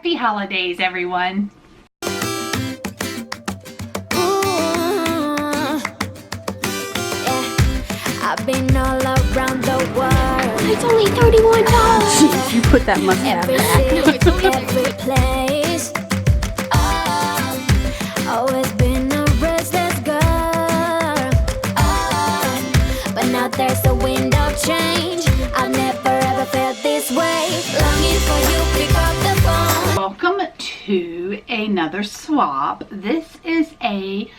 Happy holidays, everyone. I've been all around the world. It's only $31. Jeez, you put that must-have Every back. city, every place. Always been a restless girl. But now there's a wind of change. I've never ever felt this way. Longing for you, pick up the phone. Welcome to another swap. This is a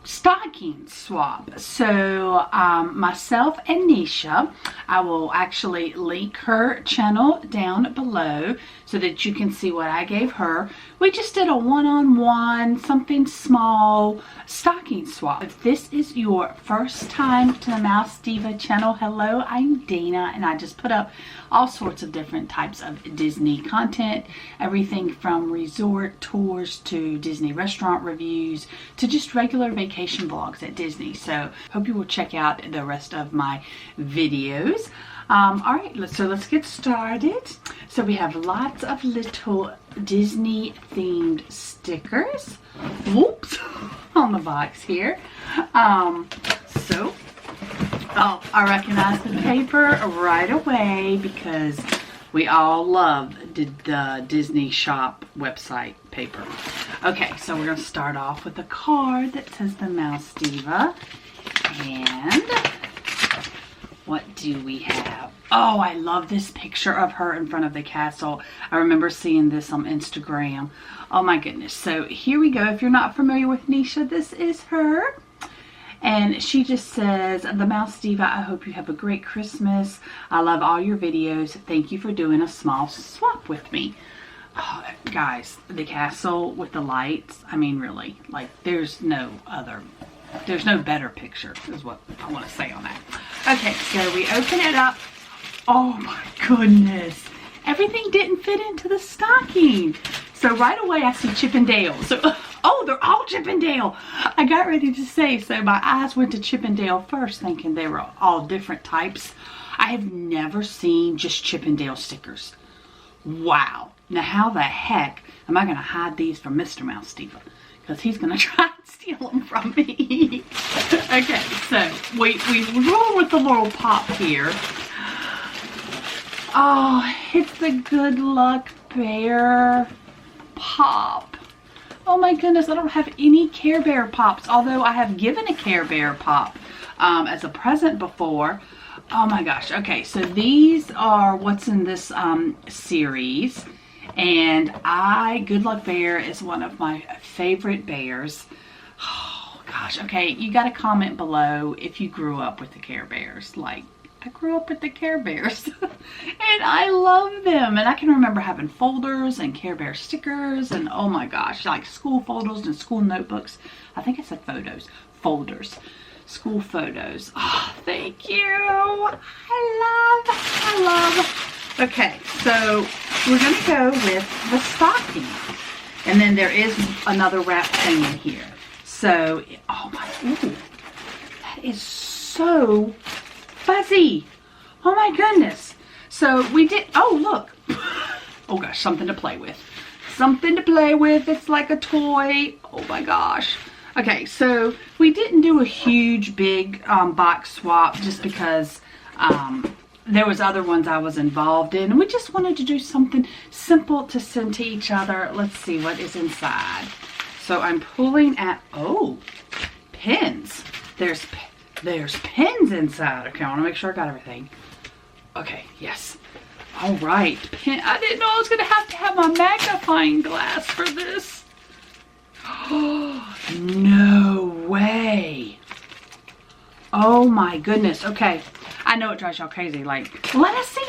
stocking swap. So myself and Necia, I will actually link her channel down below so that you can see what I gave her. We just did a one-on-one, something small stocking swap. If this is your first time to the Mouse Diva channel, hello, I'm Dana, and I just put up all sorts of different types of Disney content, everything from resort tours to Disney restaurant reviews to just regular vacation vlogs at Disney. So hope you will check out the rest of my videos. Alright, let's get started. So we have lots of little Disney themed stickers. Whoops, on the box here. Oh, I recognize the paper right away because we all love the Disney Shop website paper. Okay, so we're going to start off with a card that says the Mouse Diva. And what do we have? Oh, I love this picture of her in front of the castle. I remember seeing this on Instagram. Oh my goodness. So here we go. If you're not familiar with Necia, this is her. And she just says, the Mouse Diva, I hope you have a great Christmas. I love all your videos. Thank you for doing a small swap with me. Oh, guys, the castle with the lights. I mean, really, like there's no better picture is what I want to say on that. Okay, so we open it up. Oh my goodness. Everything didn't fit into the stocking. So right away I see Chip and Dale. So, oh, they're all Chip and Dale. I got ready to say, so my eyes went to Chip and Dale first thinking they were all different types. I have never seen just Chip and Dale stickers. Wow. Now how the heck am I going to hide these from Mr. Mouse Diva? Because he's going to try and steal them from me. Okay, so we roll with the little pop here. Oh, it's the Good Luck Bear pop. Oh my goodness, I don't have any Care Bear pops, although I have given a Care Bear pop as a present before. Oh my gosh. Okay, so these are what's in this series. And Good Luck Bear is one of my favorite bears. Oh gosh. Okay, you got to comment below if you grew up with the Care Bears. Like, I grew up with the Care Bears and I love them. And I can remember having folders and Care Bear stickers and oh my gosh, like school photos and school notebooks. I think I said photos. Folders. School photos. Oh, thank you. I love. Okay, so we're going to go with the stocking. And then there is another wrap thing in here. So, oh my, ooh, that is so fuzzy. Oh my goodness. So we did, oh look. Oh gosh, something to play with. Something to play with. It's like a toy. Oh my gosh. Okay, so we didn't do a huge big box swap just because there was other ones I was involved in. And we just wanted to do something simple to send to each other. Let's see what is inside. So I'm pulling at, oh, pins. There's pins inside. Okay, I want to make sure I got everything. Okay, yes. All right. I didn't know I was going to have my magnifying glass for this. Oh, no way. Oh my goodness. Okay. I know it drives y'all crazy. Like, let us see.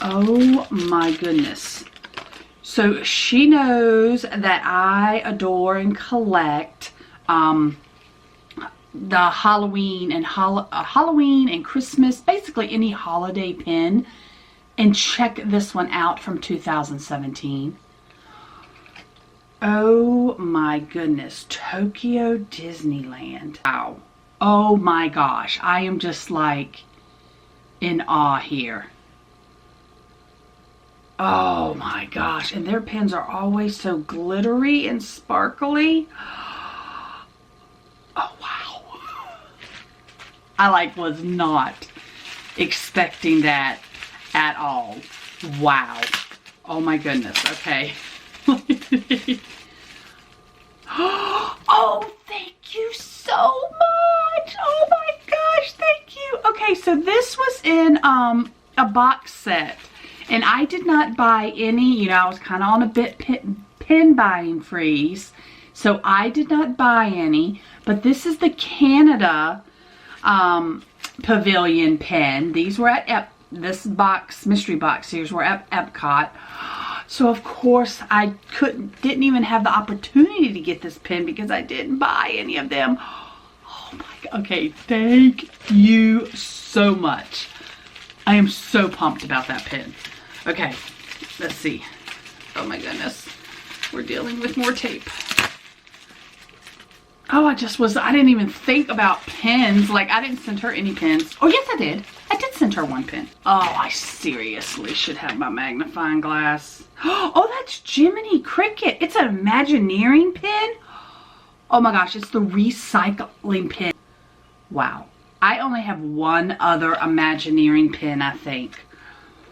Oh my goodness. So she knows that I adore and collect the Halloween and Christmas, basically any holiday pin. And check this one out from 2017. Oh my goodness, Tokyo Disneyland. Wow. Oh my gosh, I am just like in awe here. Oh my gosh, and their pens are always so glittery and sparkly. Oh wow. I was not expecting that at all. Wow. Oh my goodness, okay. Oh, thank you so much. Oh my gosh, thank you. Okay, so this was in a box set. And I did not buy any, you know, I was kind of on a bit pen buying freeze. So I did not buy any. But this is the Canada Pavilion pen. These were at this box, mystery box series, were at Epcot. So of course I didn't even have the opportunity to get this pen because I didn't buy any of them. Oh my God. Okay, thank you so much. I am so pumped about that pen. Okay, let's see. Oh my goodness. We're dealing with more tape. Oh, I didn't even think about pens. Like, I didn't send her any pens. Oh, yes, I did. I did send her one pen. Oh, I seriously should have my magnifying glass. Oh, that's Jiminy Cricket. It's an Imagineering pen. Oh my gosh, it's the recycling pen. Wow. I only have one other Imagineering pen, I think.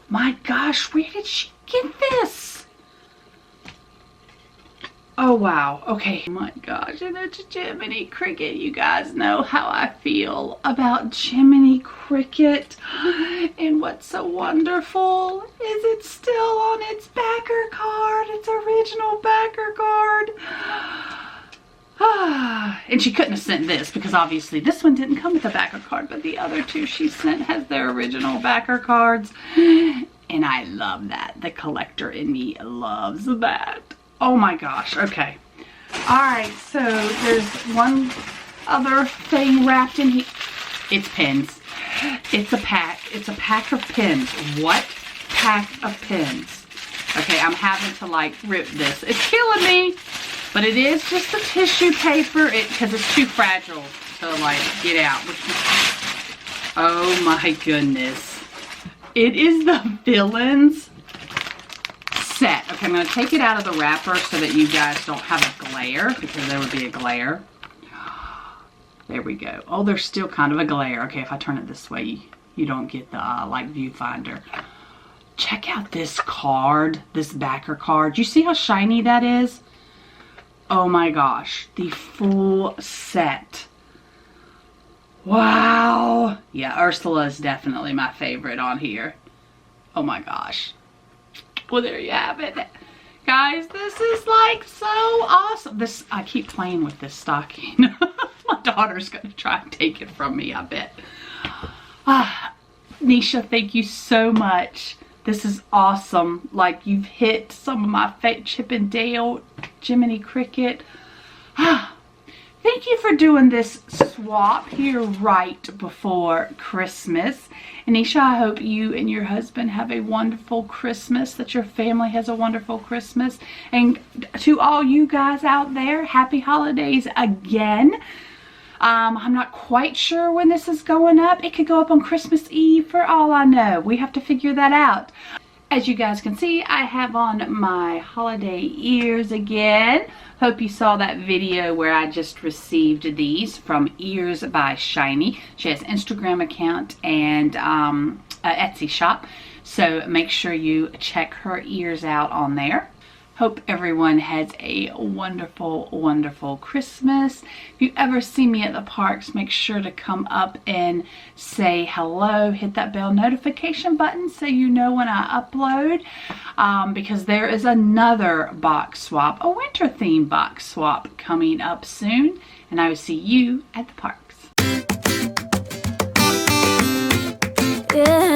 My gosh, where did she get this? Oh wow, okay. Oh my gosh, and it's Jiminy Cricket. You guys know how I feel about Jiminy Cricket. And what's so wonderful is it's still on its backer card, its original backer card. And she couldn't have sent this because obviously this one didn't come with a backer card, but the other two she sent has their original backer cards. And I love that. The collector in me loves that. Oh my gosh, okay. Alright, so there's one other thing wrapped in here. It's pens. It's a pack. It's a pack of pens. What pack of pens? Okay, I'm having to like rip this. It's killing me. But it is just a tissue paper because it's too fragile to like get out. Oh my goodness. It is the Villains set. Okay, I'm going to take it out of the wrapper so that you guys don't have a glare because there would be a glare. There we go. Oh, there's still kind of a glare. Okay, if I turn it this way, you don't get the like viewfinder. Check out this card, this backer card. You see how shiny that is? Oh my gosh, the full set. Wow. Yeah, Ursula is definitely my favorite on here. Oh my gosh. Well, there you have it. Guys, this is like so awesome. I keep playing with this stocking. My daughter's going to try and take it from me, I bet. Necia, thank you so much. This is awesome. Like, you've hit some of my Chip and Dale, Jiminy Cricket. Thank you for doing this swap here right before Christmas. Anisha, I hope you and your husband have a wonderful Christmas, that your family has a wonderful Christmas. And to all you guys out there, happy holidays again. I'm not quite sure when this is going up. It could go up on Christmas Eve for all I know. We have to figure that out. As you guys can see, I have on my holiday ears again. Hope you saw that video where I just received these from Ears by Shiny. She has an Instagram account and an Etsy shop. So make sure you check her ears out on there. Hope everyone has a wonderful, wonderful Christmas. If you ever see me at the parks, make sure to come up and say hello. Hit that bell notification button so you know when I upload. Because there is another box swap, a winter theme box swap coming up soon. And I will see you at the parks. Yeah.